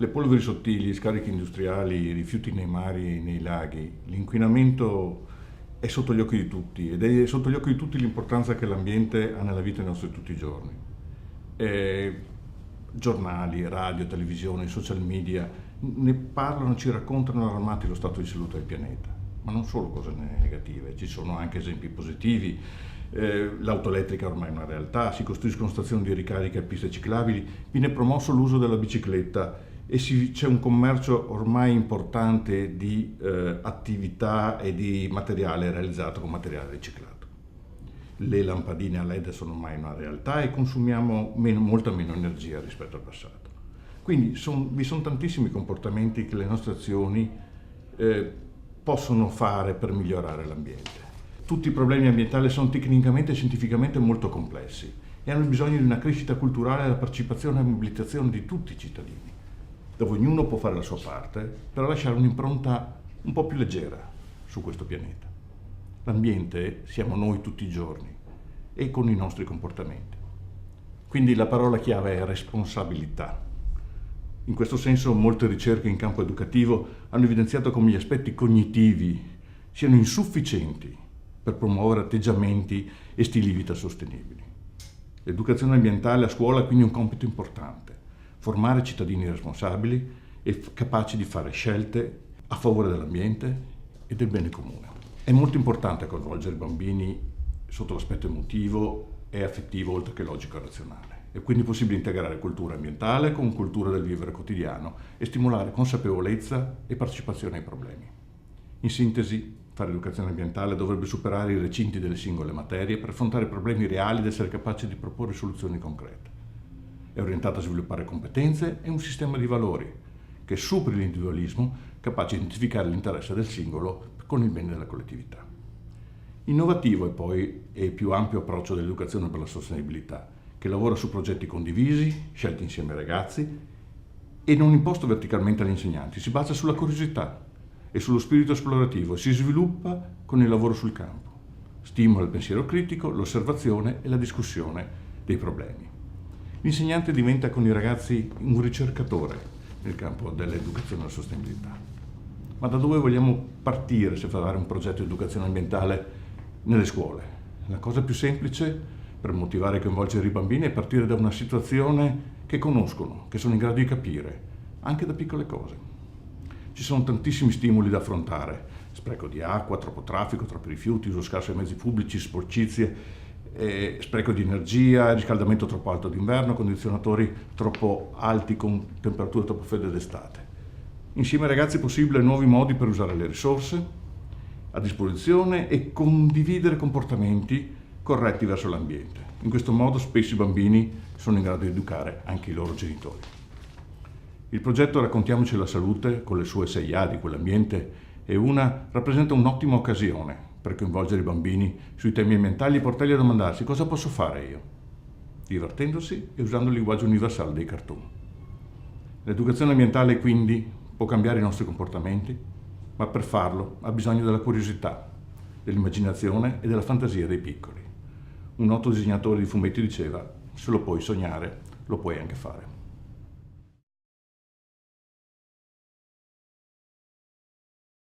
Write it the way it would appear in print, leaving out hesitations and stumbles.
Le polveri sottili, gli scarichi industriali, i rifiuti nei mari e nei laghi, l'inquinamento è sotto gli occhi di tutti ed è sotto gli occhi di tutti l'importanza che l'ambiente ha nella vita nostra di tutti i giorni. Giornali, radio, televisione, social media ne parlano, ci raccontano allarmati lo stato di salute del pianeta, ma non solo cose negative, ci sono anche esempi positivi. L'auto elettrica ormai è una realtà, si costruiscono stazioni di ricarica e piste ciclabili, viene promosso l'uso della bicicletta e c'è un commercio ormai importante di attività e di materiale realizzato con materiale riciclato. Le lampadine a LED sono ormai una realtà e consumiamo molta meno energia rispetto al passato. Quindi vi sono tantissimi comportamenti che le nostre azioni possono fare per migliorare l'ambiente. Tutti i problemi ambientali sono tecnicamente e scientificamente molto complessi e hanno bisogno di una crescita culturale e la partecipazione e mobilitazione di tutti i cittadini, dove ognuno può fare la sua parte per lasciare un'impronta un po' più leggera su questo pianeta. L'ambiente siamo noi tutti i giorni e con i nostri comportamenti. Quindi la parola chiave è responsabilità. In questo senso molte ricerche in campo educativo hanno evidenziato come gli aspetti cognitivi siano insufficienti per promuovere atteggiamenti e stili di vita sostenibili. L'educazione ambientale a scuola è quindi un compito importante: formare cittadini responsabili e capaci di fare scelte a favore dell'ambiente e del bene comune. È molto importante coinvolgere i bambini sotto l'aspetto emotivo e affettivo oltre che logico e razionale. È quindi possibile integrare cultura ambientale con cultura del vivere quotidiano e stimolare consapevolezza e partecipazione ai problemi. In sintesi, fare educazione ambientale dovrebbe superare i recinti delle singole materie per affrontare problemi reali ed essere capaci di proporre soluzioni concrete. È orientata a sviluppare competenze e un sistema di valori che superi l'individualismo, capace di identificare l'interesse del singolo con il bene della collettività. Innovativo è poi il più ampio approccio dell'educazione per la sostenibilità, che lavora su progetti condivisi, scelti insieme ai ragazzi e non imposto verticalmente agli insegnanti. Si basa sulla curiosità e sullo spirito esplorativo, si sviluppa con il lavoro sul campo. Stimola il pensiero critico, l'osservazione e la discussione dei problemi. L'insegnante diventa con i ragazzi un ricercatore nel campo dell'educazione alla sostenibilità. Ma da dove vogliamo partire se fare un progetto di educazione ambientale nelle scuole? La cosa più semplice per motivare e coinvolgere i bambini è partire da una situazione che conoscono, che sono in grado di capire, anche da piccole cose. Ci sono tantissimi stimoli da affrontare: spreco di acqua, troppo traffico, troppi rifiuti, uso scarso dei mezzi pubblici, sporcizie, spreco di energia, riscaldamento troppo alto d'inverno, condizionatori troppo alti con temperature troppo fredde d'estate. Insieme ai ragazzi è possibile nuovi modi per usare le risorse a disposizione e condividere comportamenti corretti verso l'ambiente. In questo modo spesso i bambini sono in grado di educare anche i loro genitori. Il progetto Raccontiamoci la salute, con le sue 6A di quell'ambiente, rappresenta un'ottima occasione per coinvolgere i bambini sui temi ambientali e portarli a domandarsi: cosa posso fare io? Divertendosi e usando il linguaggio universale dei cartoon. L'educazione ambientale quindi può cambiare i nostri comportamenti, ma per farlo ha bisogno della curiosità, dell'immaginazione e della fantasia dei piccoli. Un noto disegnatore di fumetti diceva: se lo puoi sognare, lo puoi anche fare.